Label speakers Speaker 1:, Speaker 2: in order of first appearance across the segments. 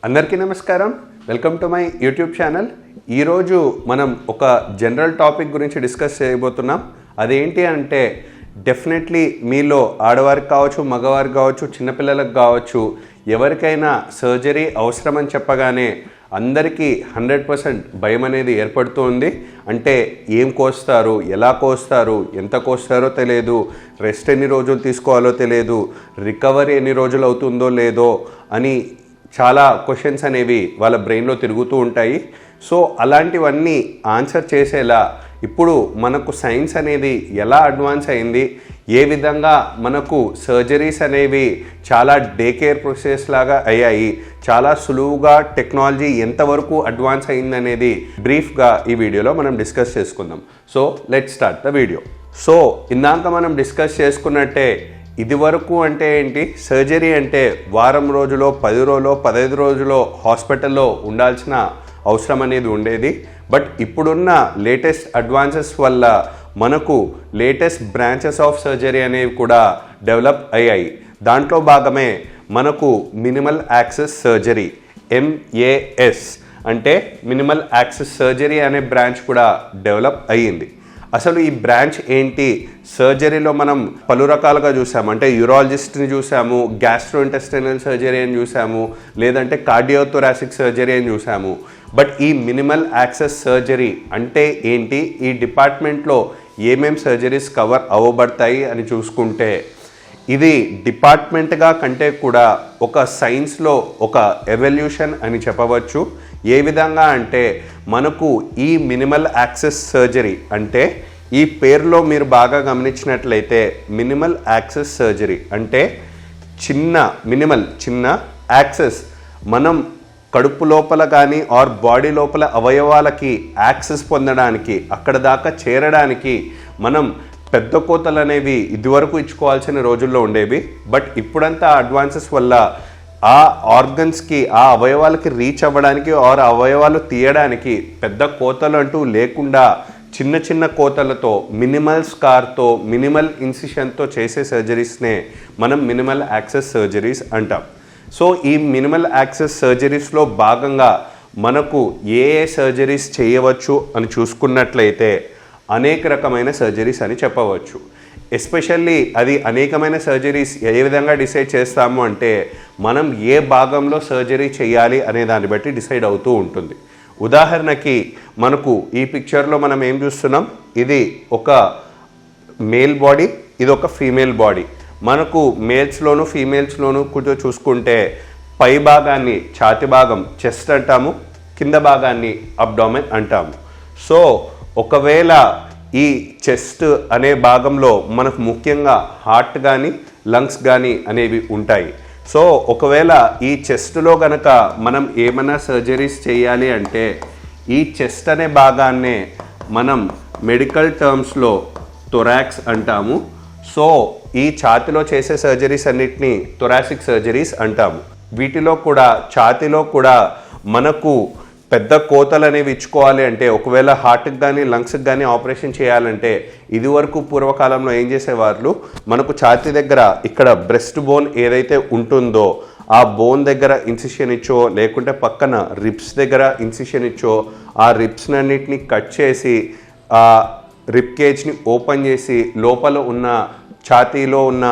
Speaker 1: అందరికీ నమస్కారం. Welcome to my YouTube channel. ఈరోజు మనం ఒక జనరల్ టాపిక్ గురించి డిస్కస్ చేయబోతున్నాం. అదేంటి అంటే డెఫినెట్లీ మీలో ఆడవారికి కావచ్చు, మగవారికి కావచ్చు, చిన్నపిల్లలకు కావచ్చు, ఎవరికైనా సర్జరీ అవసరమని చెప్పగానే అందరికీ 100% భయం అనేది ఏర్పడుతుంది. అంటే ఏం కోస్తారు, ఎలా కోస్తారు, ఎంత కోస్తారో తెలియదు, రెస్ట్ ఎన్ని రోజులు తీసుకోవాలో తెలియదు, రికవరీ ఎన్ని రోజులు అవుతుందో లేదో అని చాలా క్వశ్చన్స్ అనేవి వాళ్ళ బ్రెయిన్లో తిరుగుతూ ఉంటాయి. సో అలాంటివన్నీ ఆన్సర్ చేసేలా ఇప్పుడు మనకు సైన్స్ అనేది ఎలా అడ్వాన్స్ అయింది, ఏ విధంగా మనకు సర్జరీస్ అనేవి చాలా డే కేర్ ప్రాసెస్ లాగా అయ్యాయి, చాలా సులువుగా టెక్నాలజీ ఎంతవరకు అడ్వాన్స్ అయిందనేది బ్రీఫ్గా ఈ వీడియోలో మనం డిస్కస్ చేసుకుందాం. So let's start the video. So ఇందాక మనం డిస్కస్ చేసుకున్నట్టే ఇది వరకు అంటే ఏంటి, సర్జరీ అంటే వారం రోజులో, 10 రోజులో, 15 రోజులో హాస్పిటల్లో ఉండాల్సిన అవసరం అనేది ఉండేది. బట్ ఇప్పుడున్న లేటెస్ట్ అడ్వాన్సెస్ వల్ల మనకు లేటెస్ట్ బ్రాంచెస్ ఆఫ్ సర్జరీ అనేవి కూడా డెవలప్ అయ్యాయి. దాంట్లో భాగమే మనకు మినిమల్ యాక్సెస్ సర్జరీ, MAS అంటే మినిమల్ యాక్సెస్ సర్జరీ అనే బ్రాంచ్ కూడా డెవలప్ అయ్యింది. అసలు ఈ బ్రాంచ్ ఏంటి? సర్జరీలో మనం పలు రకాలుగా చూసాము. అంటే యూరాలజిస్ట్ని చూసాము, గ్యాస్ట్రోఇంటెస్టైనల్ సర్జరీ అని చూసాము, లేదంటే కార్డియోథొరాసిక్ సర్జరీ అని చూసాము. బట్ ఈ మినిమల్ యాక్సెస్ సర్జరీ అంటే ఏంటి, ఈ డిపార్ట్మెంట్లో ఏమేం సర్జరీస్ కవర్ అవ్వబడతాయి అని చూసుకుంటే ఇది డిపార్ట్మెంట్గా కంటే కూడా ఒక సైన్స్లో ఒక ఎవల్యూషన్ అని చెప్పవచ్చు. ఏ విధంగా అంటే మనకు ఈ మినిమల్ యాక్సెస్ సర్జరీ అంటే ఈ పేరులో మీరు బాగా గమనించినట్లయితే మినిమల్ యాక్సెస్ సర్జరీ అంటే చిన్న యాక్సెస్, మనం కడుపు లోపల కానీ ఆర్ బాడీ లోపల అవయవాలకి యాక్సెస్ పొందడానికి, అక్కడ దాకా చేరడానికి మనం పెద్ద కోతలు అనేవి ఇదివరకు ఇచ్చుకోవాల్సిన రోజుల్లో ఉండేవి. బట్ ఇప్పుడంతా అడ్వాన్సెస్ వల్ల ఆ ఆర్గన్స్కి, ఆ అవయవాలకి రీచ్ అవ్వడానికి ఆర్ అవయవాలు తీయడానికి పెద్ద కోతలు అంటూ లేకుండా చిన్న కోతలతో, మినిమల్ స్కార్తో, మినిమల్ ఇన్సిషన్తో చేసే సర్జరీస్నే మనం మినిమల్ యాక్సెస్ సర్జరీస్ అంటాం. సో ఈ మినిమల్ యాక్సెస్ సర్జరీస్లో భాగంగా మనకు ఏ సర్జరీస్ చేయవచ్చు అని చూసుకున్నట్లయితే అనేక రకమైన సర్జరీస్ అని చెప్పవచ్చు. ఎస్పెషల్లీ అది అనేకమైన సర్జరీస్ ఏ విధంగా డిసైడ్ చేస్తాము అంటే మనం ఏ భాగంలో సర్జరీ చేయాలి అనే దాన్ని బట్టి డిసైడ్ అవుతూ ఉంటుంది. ఉదాహరణకి మనకు ఈ పిక్చర్లో మనం ఏం చూస్తున్నాం, ఇది ఒక మేల్ బాడీ, ఇది ఒక ఫీమేల్ బాడీ. మనకు మేల్స్లోను ఫీమేల్స్లోను కొంచెం చూసుకుంటే పై భాగాన్ని ఛాతి భాగం చెస్ట్ అంటాము, కింద భాగాన్ని అబ్డామెన్ అంటాము. సో ఒకవేళ ఈ చెస్ట్ అనే భాగంలో మనకు ముఖ్యంగా హార్ట్ కానీ లంగ్స్ కానీ అనేవి ఉంటాయి. సో ఒకవేళ ఈ చెస్ట్లో కనుక మనం ఏమైనా సర్జరీస్ చేయాలి అంటే ఈ చెస్ట్ అనే భాగాన్నే మనం మెడికల్ టర్మ్స్లో థొరాక్స్ అంటాము. సో ఈ ఛాతిలో చేసే సర్జరీస్ అన్నిటినీ థొరాసిక్ సర్జరీస్ అంటాము. వీటిలో కూడా ఛాతిలో కూడా మనకు పెద్ద కోతలు అనేవి ఇచ్చుకోవాలి అంటే, ఒకవేళ హార్ట్కి కానీ లంగ్స్కి కానీ ఆపరేషన్ చేయాలంటే ఇదివరకు పూర్వకాలంలో ఏం చేసేవాళ్ళు, మనకు ఛాతీ దగ్గర ఇక్కడ బ్రెస్ట్ బోన్ ఏదైతే ఉంటుందో ఆ బోన్ దగ్గర ఇన్సిషన్ ఇచ్చో, లేకుంటే పక్కన రిబ్స్ దగ్గర ఇన్సిషన్ ఇచ్చో, ఆ రిబ్స్ అన్నిటిని కట్ చేసి ఆ రిబ్ కేజ్ని ఓపెన్ చేసి లోపల ఉన్న ఛాతీలో ఉన్న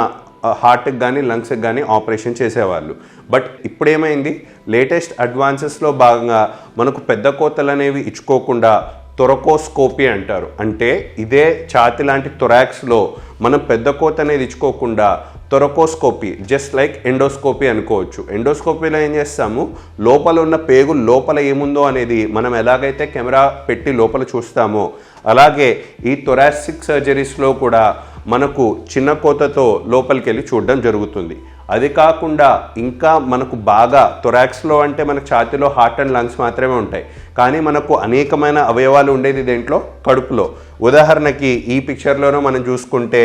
Speaker 1: హార్ట్కి కానీ లంగ్స్కి కానీ ఆపరేషన్ చేసేవాళ్ళు. బట్ ఇప్పుడేమైంది, లేటెస్ట్ అడ్వాన్సెస్లో భాగంగా మనకు పెద్ద కోతలు అనేవి ఇచ్చుకోకుండా థొరకోస్కోపీ అంటారు. అంటే ఇదే ఛాతి లాంటి థొరాక్స్లో మనం పెద్ద కోత అనేది ఇచ్చుకోకుండా థొరకోస్కోపీ, జస్ట్ లైక్ ఎండోస్కోపీ అనుకోవచ్చు. ఎండోస్కోపీలో ఏం చేస్తాము, లోపల ఉన్న పేగు లోపల ఏముందో అనేది మనం ఎలాగైతే కెమెరా పెట్టి లోపల చూస్తామో అలాగే ఈ థొరాసిక్ సర్జరీస్లో కూడా మనకు చిన్న కోతతో లోపలికి వెళ్ళి చూడడం జరుగుతుంది. అది కాకుండా ఇంకా మనకు బాగా థొరాక్స్లో అంటే మనకు ఛాతీలో హార్ట్ అండ్ లంగ్స్ మాత్రమే ఉంటాయి, కానీ మనకు అనేకమైన అవయవాలు ఉండేది దేంట్లో, కడుపులో. ఉదాహరణకి ఈ పిక్చర్లోనూ మనం చూసుకుంటే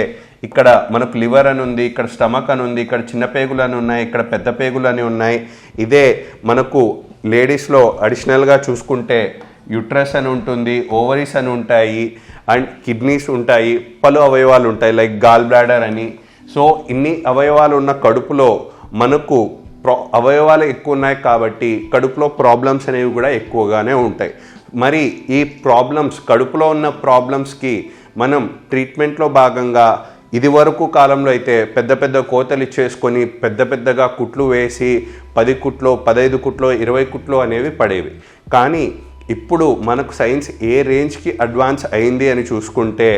Speaker 1: ఇక్కడ మనకు లివర్ అని ఉంది, ఇక్కడ స్టమక్ అని ఉంది, ఇక్కడ చిన్న పేగులు అని ఉన్నాయి, ఇక్కడ పెద్ద పేగులు అని ఉన్నాయి. ఇదే మనకు లేడీస్లో అడిషనల్గా చూసుకుంటే యుట్రస్ అని ఉంటుంది, ఓవరీస్ అని ఉంటాయి, అండ్ కిడ్నీస్ ఉంటాయి, పలు అవయవాలు ఉంటాయి లైక్ గాల్ బ్లాడర్ అని. సో ఇన్ని అవయవాలు ఉన్న కడుపులో మనకు అవయవాలు ఎక్కువ ఉన్నాయి కాబట్టి కడుపులో ప్రాబ్లమ్స్ అనేవి కూడా ఎక్కువగానే ఉంటాయి. మరి ఈ ప్రాబ్లమ్స్, కడుపులో ఉన్న ప్రాబ్లమ్స్కి మనం ట్రీట్మెంట్లో భాగంగా ఇదివరకు కాలంలో అయితే పెద్ద పెద్ద కోతలు ఇచ్చేసుకొని పెద్దగా కుట్లు వేసి 10 కుట్లో 15 కుట్లో 20 కుట్లు అనేవి పడేవి. కానీ ఇప్పుడు మనకు సైన్స్ ఏ రేంజ్కి అడ్వాన్స్ అయింది అని చూసుకుంటే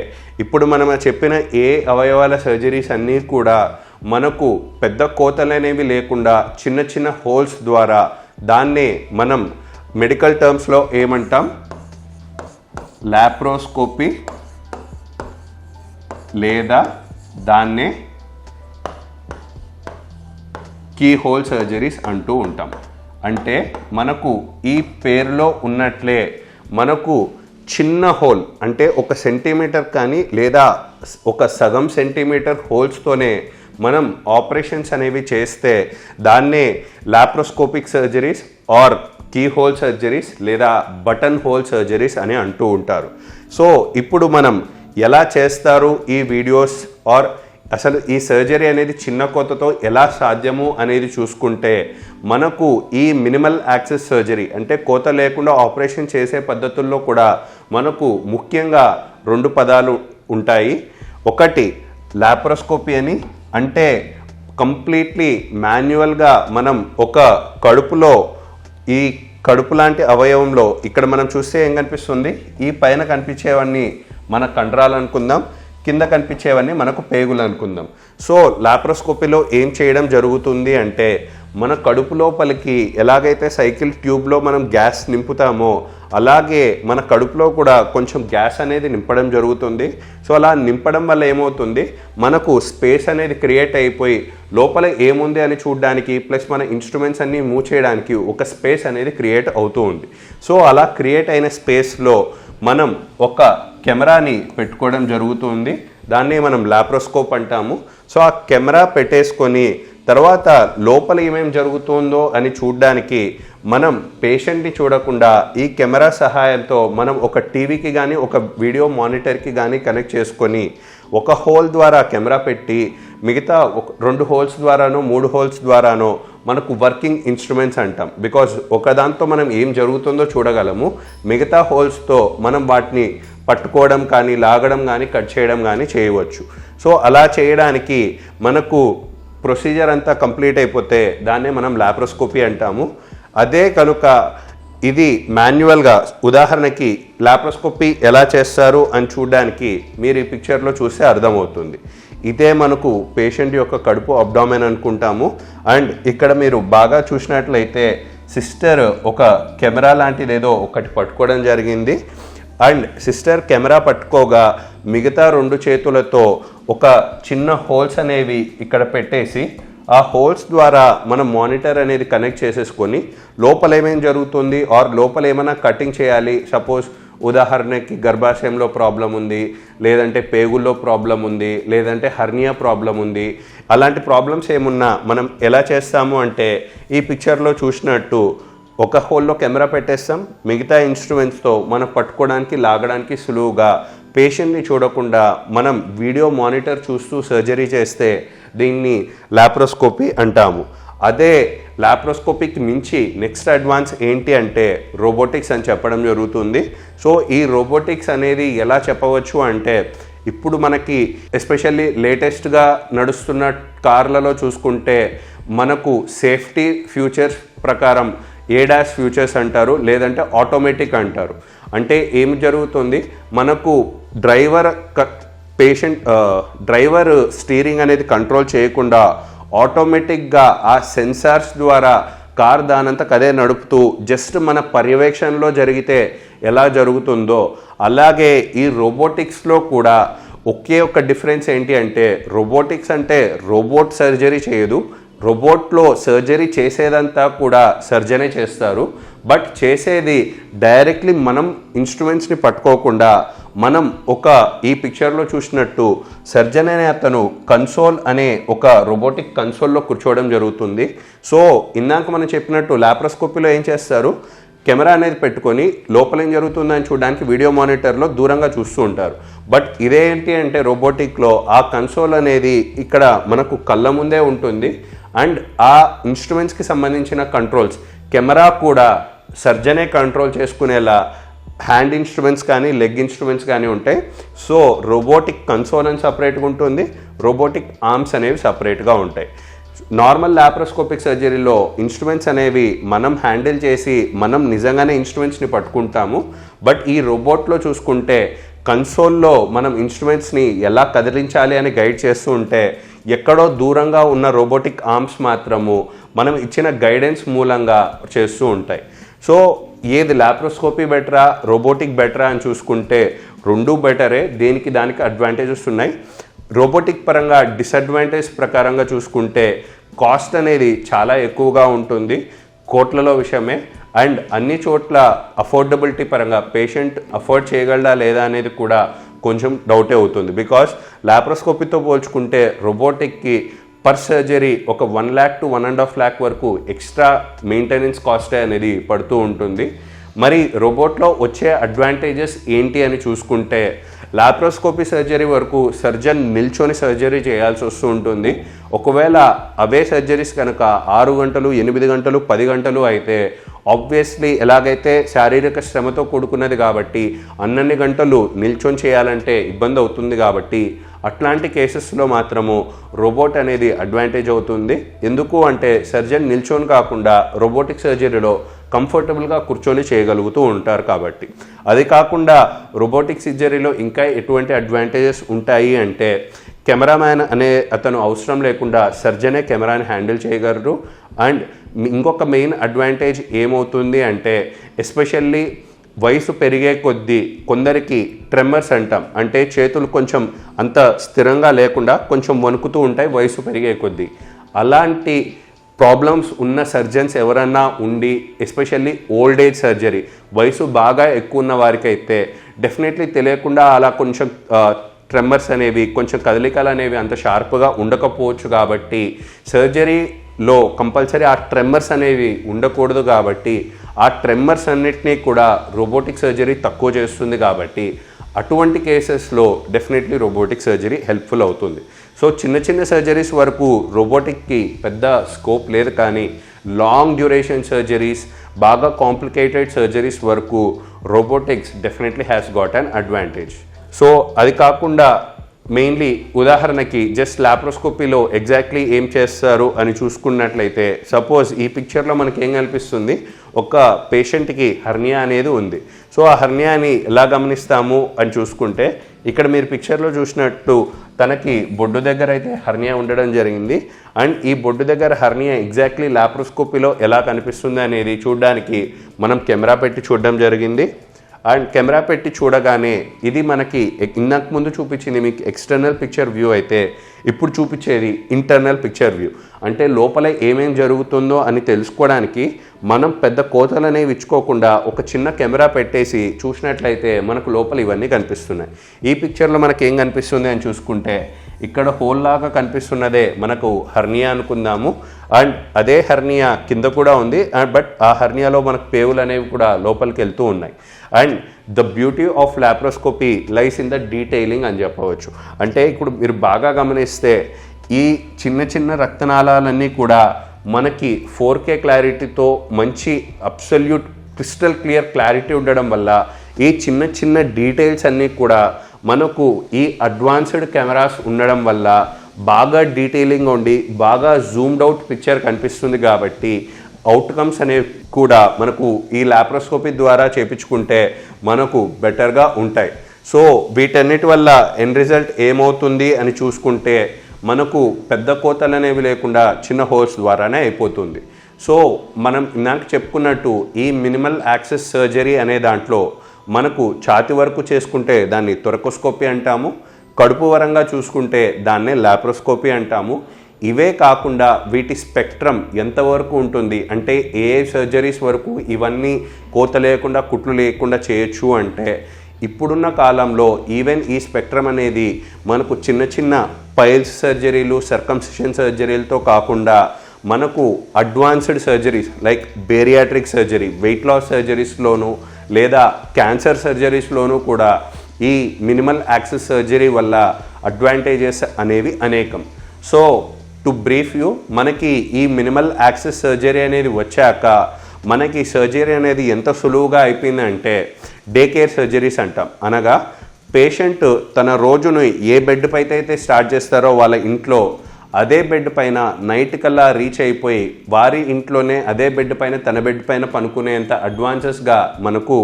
Speaker 1: ఇప్పుడు మనం చెప్పిన ఏ అవయవాల సర్జరీస్ అన్నీ కూడా మనకు పెద్ద కోతలు అనేవి లేకుండా చిన్న చిన్న హోల్స్ ద్వారా, దాన్నే మనం మెడికల్ టర్మ్స్లో ఏమంటాం, లాప్రోస్కోపీ లేదా దాన్నే కీ హోల్ సర్జరీస్ అంటూ ఉంటాం. అంటే మనకు ఈ పేరులో ఉన్నట్లే మనకు చిన్న హోల్, అంటే 1 సెంటీమీటర్ కానీ లేదా 1 సగం సెంటీమీటర్ హోల్స్తోనే మనం ఆపరేషన్స్ అనేవి చేస్తే దాన్నే laparoscopic surgeries or keyhole surgeries లేదా బటన్ హోల్ సర్జరీస్ అని అంటూ ఉంటారు. సో ఇప్పుడు మనం ఎలా చేస్తారు ఈ వీడియోస్ ఆర్ అసలు ఈ సర్జరీ అనేది చిన్న కోతతో ఎలా సాధ్యము అనేది చూసుకుంటే మనకు ఈ మినిమల్ యాక్సెస్ సర్జరీ అంటే కోత లేకుండా ఆపరేషన్ చేసే పద్ధతుల్లో కూడా మనకు ముఖ్యంగా 2 పదాలు ఉంటాయి. ఒకటి లాప్రోస్కోపీ అని, అంటే కంప్లీట్లీ మాన్యువల్గా మనం ఒక కడుపులో, ఈ కడుపు లాంటి అవయవంలో ఇక్కడ మనం చూస్తే ఏం కనిపిస్తుంది, ఈ పైన కనిపించేవన్నీ మన కండరాలు అనుకుందాం, కింద కనిపించేవన్నీ మనకు పేగులు అనుకుందాం. సో లాప్రోస్కోపీలో ఏం చేయడం జరుగుతుంది అంటే మన కడుపు లోపలికి ఎలాగైతే సైకిల్ ట్యూబ్లో మనం గ్యాస్ నింపుతామో అలాగే మన కడుపులో కూడా కొంచెం గ్యాస్ అనేది నింపడం జరుగుతుంది. సో అలా నింపడం వల్ల ఏమవుతుంది, మనకు స్పేస్ అనేది క్రియేట్ అయిపోయి లోపల ఏముంది అని చూడడానికి ప్లస్ మన ఇన్స్ట్రుమెంట్స్ అన్నీ మూవ్ చేయడానికి ఒక స్పేస్ అనేది క్రియేట్ అవుతూ ఉంది. సో అలా క్రియేట్ అయిన స్పేస్లో మనం ఒక కెమెరాని పెట్టుకోవడం జరుగుతుంది. దాన్ని మనం లాప్రోస్కోప్ అంటాము. సో ఆ కెమెరా పెట్టేసుకొని తర్వాత లోపల ఏమేమి జరుగుతుందో అని చూడడానికి మనం పేషెంట్ని చూడకుండా ఈ కెమెరా సహాయంతో మనం ఒక టీవీకి కానీ ఒక వీడియో మానిటర్కి కానీ కనెక్ట్ చేసుకొని ఒక హోల్ ద్వారా కెమెరా పెట్టి మిగతా 2 హోల్స్ ద్వారానో 3 హోల్స్ ద్వారానో మనకు వర్కింగ్ ఇన్స్ట్రుమెంట్స్ అంటాం. బికాజ్ ఒకదాంతో మనం ఏం జరుగుతుందో చూడగలము, మిగతా హోల్స్తో మనం వాటిని పట్టుకోవడం కానీ లాగడం కానీ కట్ చేయడం కానీ చేయవచ్చు. సో అలా చేయడానికి మనకు ప్రొసీజర్ అంతా కంప్లీట్ అయిపోతే దాన్నే మనం లాప్రోస్కోపీ అంటాము. అదే కనుక ఇది మాన్యువల్గా, ఉదాహరణకి లాప్రోస్కోపీ ఎలా చేస్తారు అని చూడడానికి మీరు ఈ పిక్చర్లో చూస్తే అర్థమవుతుంది. ఇదే మనకు పేషెంట్ యొక్క కడుపు అబ్డామెన్ అనుకుంటాము. అండ్ ఇక్కడ మీరు బాగా చూసినట్లయితే సిస్టర్ ఒక కెమెరా లాంటిది ఏదో ఒకటి పట్టుకోవడం జరిగింది. అండ్ సిస్టర్ కెమెరా పట్టుకోగా మిగతా 2 చేతులతో ఒక చిన్న హోల్స్ అనేవి ఇక్కడ పెట్టేసి ఆ హోల్స్ ద్వారా మనం మానిటర్ అనేది కనెక్ట్ చేసేసుకొని లోపల ఏమేం జరుగుతుంది ఆర్ లోపల ఏమైనా కటింగ్ చేయాలి, సపోజ్ ఉదాహరణకి గర్భాశయంలో ప్రాబ్లం ఉంది, లేదంటే పేగుల్లో ప్రాబ్లం ఉంది, లేదంటే హర్నియా ప్రాబ్లం ఉంది, అలాంటి ప్రాబ్లమ్స్ ఏమున్నా మనం ఎలా చేస్తాము అంటే ఈ పిక్చర్లో చూసినట్టు ఒక హోల్లో కెమెరా పెట్టేస్తాం, మిగతా ఇన్స్ట్రుమెంట్స్తో మనం పట్టుకోవడానికి లాగడానికి సులువుగా పేషెంట్ని చూడకుండా మనం వీడియో మానిటర్ చూస్తూ సర్జరీ చేస్తే దీన్ని లాప్రోస్కోపీ అంటాము. అదే లాప్రోస్కోపీకి మించి నెక్స్ట్ అడ్వాన్స్ ఏంటి అంటే రోబోటిక్స్ అని చెప్పడం జరుగుతుంది. సో ఈ రోబోటిక్స్ అనేది ఎలా చెప్పవచ్చు అంటే ఇప్పుడు మనకి ఎస్పెషల్లీ లేటెస్ట్గా నడుస్తున్న కార్లలో చూసుకుంటే మనకు సేఫ్టీ ఫ్యూచర్స్ ప్రకారం ఏడాస్ ఫ్యూచర్స్ అంటారు, లేదంటే ఆటోమేటిక్ అంటారు. అంటే ఏమి జరుగుతుంది, మనకు డ్రైవర్ స్టీరింగ్ అనేది కంట్రోల్ చేయకుండా ఆటోమేటిక్గా ఆ సెన్సార్స్ ద్వారా కార్ దానంతకు అదే నడుపుతూ జస్ట్ మన పర్యవేక్షణలో జరిగితే ఎలా జరుగుతుందో అలాగే ఈ రోబోటిక్స్లో కూడా ఒకే ఒక డిఫరెన్స్ ఏంటి అంటే రోబోటిక్స్ అంటే రోబోట్ సర్జరీ చేయదు, రోబోట్లో సర్జరీ చేసేదంతా కూడా సర్జనే చేస్తారు. బట్ చేసేది డైరెక్ట్లీ మనం ఇన్స్ట్రుమెంట్స్ని పట్టుకోకుండా మనం ఈ పిక్చర్లో చూసినట్టు సర్జన్ అనే అతను కన్సోల్ అనే ఒక రోబోటిక్ కన్సోల్లో కూర్చోవడం జరుగుతుంది. సో ఇందాక మనం చెప్పినట్టు లాప్రోస్కోపీలో ఏం చేస్తారు, కెమెరా అనేది పెట్టుకొని లోపల ఏం జరుగుతుందని చూడడానికి వీడియో మానిటర్లో దూరంగా చూస్తూ ఉంటారు. బట్ ఇదేంటి అంటే రోబోటిక్లో ఆ కన్సోల్ అనేది ఇక్కడ మనకు కళ్ళ ముందే ఉంటుంది. అండ్ ఆ ఇన్స్ట్రుమెంట్స్కి సంబంధించిన కంట్రోల్స్ కెమెరా కూడా సర్జనే కంట్రోల్ చేసుకునేలా హ్యాండ్ ఇన్స్ట్రుమెంట్స్ కానీ లెగ్ ఇన్స్ట్రుమెంట్స్ కానీ ఉంటాయి. సో రోబోటిక్ కన్సోల్ అని సపరేట్గా ఉంటుంది, రోబోటిక్ ఆర్మ్స్ అనేవి సపరేట్గా ఉంటాయి. నార్మల్ లాప్రోస్కోపిక్ సర్జరీలో ఇన్స్ట్రుమెంట్స్ అనేవి మనం హ్యాండిల్ చేసి మనం నిజంగానే ఇన్స్ట్రుమెంట్స్ని పట్టుకుంటాము. బట్ ఈ రోబోట్లో చూసుకుంటే కన్సోల్లో మనం ఇన్స్ట్రుమెంట్స్ని ఎలా కదిలించాలి అని గైడ్ చేస్తూ ఉంటే ఎక్కడో దూరంగా ఉన్న రోబోటిక్ ఆర్మ్స్ మాత్రము మనం ఇచ్చిన గైడెన్స్ మూలంగా చేస్తూ ఉంటాయి. సో ఏది లాప్రోస్కోపీ బెటరా రోబోటిక్ బెటరా అని చూసుకుంటే రెండు బెటరే, దేనికి దానికి అడ్వాంటేజెస్ ఉన్నాయి. రోబోటిక్ పరంగా డిసడ్వాంటేజ్ ప్రకారంగా చూసుకుంటే కాస్ట్ అనేది చాలా ఎక్కువగా ఉంటుంది, కోట్లలో విషయమే. అండ్ అన్ని చోట్ల అఫోర్డబిలిటీ పరంగా పేషెంట్ అఫోర్డ్ చేయగలడా లేదా అనేది కూడా కొంచెం డౌటే అవుతుంది. బికాస్ లాప్రోస్కోపీతో పోల్చుకుంటే రోబోటిక్కి పర్ సర్జరీ ఒక 1 lakh to 1.5 lakh వరకు ఎక్స్ట్రా మెయింటెనెన్స్ కాస్టే అనేది పడుతూ ఉంటుంది. మరి రోబోట్లో వచ్చే అడ్వాంటేజెస్ ఏంటి అని చూసుకుంటే లాప్రోస్కోపీ సర్జరీ వరకు సర్జన్ నిల్చొని సర్జరీ చేయాల్సి వస్తూ ఉంటుంది. ఒకవేళ అవే సర్జరీస్ కనుక 6 గంటలు 8 గంటలు 10 గంటలు అయితే ఆబ్వియస్లీ ఎలాగైతే శారీరక శ్రమతో కూడుకున్నది కాబట్టి అన్నన్ని గంటలు నిల్చొని చేయాలంటే ఇబ్బంది అవుతుంది. కాబట్టి అట్లాంటి కేసెస్లో మాత్రము రోబోట్ అనేది అడ్వాంటేజ్ అవుతుంది. ఎందుకు అంటే సర్జన్ నిల్చొని కాకుండా రోబోటిక్ సర్జరీలో కంఫర్టబుల్గా కూర్చొని చేయగలుగుతూ ఉంటారు కాబట్టి. అది కాకుండా రోబోటిక్ సర్జరీలో ఇంకా ఎటువంటి అడ్వాంటేజెస్ ఉంటాయి అంటే కెమెరామ్యాన్ అనే అతను అవసరం లేకుండా సర్జనే కెమెరాని హ్యాండిల్ చేయగలరు. అండ్ ఇంకొక మెయిన్ అడ్వాంటేజ్ ఏమవుతుంది అంటే ఎస్పెషల్లీ వయసు పెరిగే కొద్దీ కొందరికి ట్రెమ్మర్స్ అంటాం, అంటే చేతులు కొంచెం అంత స్థిరంగా లేకుండా కొంచెం వణుకుతూ ఉంటాయి వయసు పెరిగే కొద్దీ. అలాంటి ప్రాబ్లమ్స్ ఉన్న సర్జన్స్ ఎవరన్నా ఉండి ఎస్పెషల్లీ ఓల్డ్ ఏజ్ సర్జరీ వయసు బాగా ఎక్కువ ఉన్న వారికి అయితే డెఫినెట్లీ తెలియకుండా అలా కొంచెం ట్రెమ్మర్స్ అనేవి కొంచెం కదలికలు అనేవి అంత షార్ప్గా ఉండకపోవచ్చు. కాబట్టి సర్జరీలో కంపల్సరీ ఆ ట్రెమ్మర్స్ అనేవి ఉండకూడదు. కాబట్టి ఆ ట్రెమ్మర్స్ అన్నిటినీ కూడా రోబోటిక్ సర్జరీ తక్కువ చేస్తుంది. కాబట్టి అటువంటి కేసెస్లో డెఫినెట్లీ రోబోటిక్ సర్జరీ హెల్ప్ఫుల్ అవుతుంది. సో చిన్న చిన్న సర్జరీస్ వరకు రోబోటిక్కి పెద్ద స్కోప్ లేదు, కానీ లాంగ్ డ్యూరేషన్ సర్జరీస్ బాగా కాంప్లికేటెడ్ సర్జరీస్ వరకు robotics definitely has got an advantage. So అది కాకుండా మెయిన్లీ ఉదాహరణకి జస్ట్ లాప్రోస్కోపీలో ఎగ్జాక్ట్లీ ఏం చేస్తారు అని చూసుకున్నట్లయితే సపోజ్ ఈ పిక్చర్లో మనకి ఏం కనిపిస్తుంది, ఒక పేషెంట్కి హర్నియా అనేది ఉంది. సో ఆ హర్నియాని ఎలా గమనిస్తాము అని చూసుకుంటే ఇక్కడ మీరు పిక్చర్లో చూసినట్టు తనకి బొడ్డు దగ్గర అయితే హర్నియా ఉండడం జరిగింది. అండ్ ఈ బొడ్డు దగ్గర హర్నియా ఎగ్జాక్ట్లీ లాప్రోస్కోపీలో ఎలా కనిపిస్తుంది అనేది చూడడానికి మనం కెమెరా పెట్టి చూడడం జరిగింది. అండ్ కెమెరా పెట్టి చూడగానే ఇది మనకి ఇంతకు ముందు చూపించింది మీకు ఎక్స్టర్నల్ పిక్చర్ వ్యూ అయితే ఇప్పుడు చూపించేది ఇంటర్నల్ పిక్చర్ వ్యూ. అంటే లోపల ఏమేం జరుగుతుందో అని తెలుసుకోవడానికి మనం పెద్ద కోతలు అనేవి ఇచ్చుకోకుండా ఒక చిన్న కెమెరా పెట్టేసి చూసినట్లయితే మనకు లోపల ఇవన్నీ కనిపిస్తున్నాయి. ఈ పిక్చర్లో మనకి ఏం కనిపిస్తుంది అని చూసుకుంటే ఇక్కడ హోల్ లాగా కనిపిస్తున్నదే మనకు హర్నియా అనుకుందాము. అండ్ అదే హర్నియా కింద కూడా ఉంది, బట్ ఆ హర్నియాలో మనకు పేవులు అనేవి కూడా లోపలికి వెళ్తూ ఉన్నాయి. And the beauty of laparoscopy lies in the detailing అని చెప్పవచ్చు. అంటే ఇప్పుడు మీరు బాగా గమనిస్తే ఈ చిన్న చిన్న రక్తనాళాలన్నీ కూడా మనకి 4K క్లారిటీతో మంచి అబ్సల్యూట్ క్రిస్టల్ క్లియర్ క్లారిటీ ఉండడం వల్ల ఈ చిన్న చిన్న డీటెయిల్స్ అన్నీ కూడా మనకు ఈ అడ్వాన్స్డ్ కెమెరాస్ ఉండడం వల్ల బాగా డీటెయిలింగ్ ఉండి బాగా జూమ్డ్ అవుట్ పిక్చర్ కనిపిస్తుంది. కాబట్టి అవుట్కమ్స్ అనేవి కూడా మనకు ఈ లాప్రోస్కోపీ ద్వారా చేపించుకుంటే మనకు బెటర్గా ఉంటాయి. సో వీటన్నిటి వల్ల ఎండ్ రిజల్ట్ ఏమవుతుంది అని చూసుకుంటే మనకు పెద్ద కోతలు అనేవి లేకుండా చిన్న హోల్స్ ద్వారానే అయిపోతుంది. సో మనం నాకు చెప్పుకున్నట్టు ఈ మినిమల్ యాక్సెస్ సర్జరీ అనే దాంట్లో మనకు ఛాతి వరకు చేసుకుంటే దాన్ని థొరకోస్కోపీ అంటాము, కడుపు వరంగా చూసుకుంటే దాన్నే లాప్రోస్కోపీ అంటాము. ఇవే కాకుండా వీటి స్పెక్ట్రమ్ ఎంతవరకు ఉంటుంది అంటే ఏ సర్జరీస్ వరకు ఇవన్నీ కోత లేకుండా కుట్లు లేకుండా చేయొచ్చు అంటే ఇప్పుడున్న కాలంలో ఈవెన్ ఈ స్పెక్ట్రమ్ అనేది మనకు చిన్న చిన్న పైల్స్ సర్జరీలు సర్కంసిషన్ సర్జరీలతో కాకుండా మనకు advanced surgeries like bariatric surgery weight loss సర్జరీస్లోనూ లేదా క్యాన్సర్ సర్జరీస్లోనూ కూడా ఈ మినిమల్ యాక్సెస్ సర్జరీ వల్ల అడ్వాంటేజెస్ అనేవి అనేకం. సో టు బ్రీఫ్ యూ, మనకి ఈ మినిమల్ యాక్సెస్ సర్జరీ అనేది వచ్చాక మనకి సర్జరీ అనేది ఎంత సులువుగా అయిపోయిందంటే డే కేర్ సర్జరీస్ అంటాం. అనగా పేషెంట్ తన రోజును ఏ బెడ్ పైన అయితే స్టార్ట్ చేస్తారో వాళ్ళ ఇంట్లో అదే బెడ్ పైన నైట్ కల్లా రీచ్ అయిపోయి వారి ఇంట్లోనే అదే బెడ్ పైన తన బెడ్ పైన పనుకునేంత అడ్వాన్సెస్గా మనకు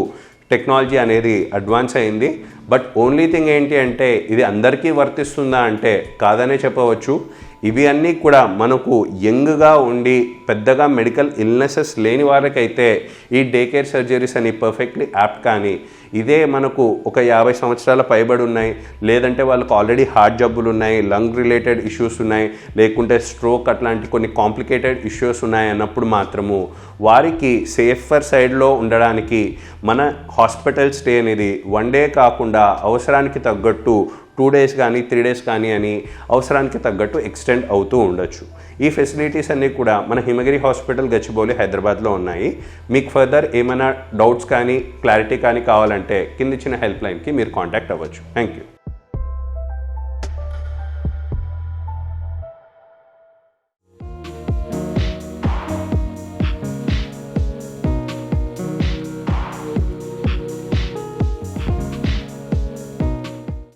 Speaker 1: టెక్నాలజీ అనేది అడ్వాన్స్ అయింది. బట్ ఓన్లీ థింగ్ ఏంటి అంటే ఇది అందరికీ వర్తిస్తుందా అంటే కాదనే చెప్పవచ్చు. ఇవి అన్నీ కూడా మనకు యంగ్గా ఉండి పెద్దగా మెడికల్ ఇల్నెసెస్ లేని వారికైతే ఈ డే కేర్ సర్జరీస్ అని పర్ఫెక్ట్లీ యాప్ట్. కానీ ఇదే మనకు ఒక 50 సంవత్సరాల పైబడి ఉన్నాయి, లేదంటే వాళ్ళకు ఆల్రెడీ హార్ట్ జబ్బులు ఉన్నాయి, లంగ్ రిలేటెడ్ ఇష్యూస్ ఉన్నాయి, లేకుంటే స్ట్రోక్ అట్లాంటి కొన్ని కాంప్లికేటెడ్ ఇష్యూస్ ఉన్నాయి అన్నప్పుడు మాత్రము వారికి సేఫర్ సైడ్లో ఉండడానికి మన హాస్పిటల్ స్టే అనేది 1 డే కాకుండా అవసరానికి తగ్గట్టు 2 days కానీ 3 days కానీ అని అవసరానికి తగ్గట్టు ఎక్స్టెండ్ అవుతూ ఉండొచ్చు. ఈ ఫెసిలిటీస్ అన్నీ కూడా మన హిమగిరి హాస్పిటల్ గచ్చిబౌలి హైదరాబాద్లో ఉన్నాయి. మీకు ఫర్దర్ ఏమైనా డౌట్స్ కానీ క్లారిటీ కానీ కావాలంటే కింద ఇచ్చిన హెల్ప్ లైన్కి మీరు కాంటాక్ట్ అవ్వచ్చు. Thank you.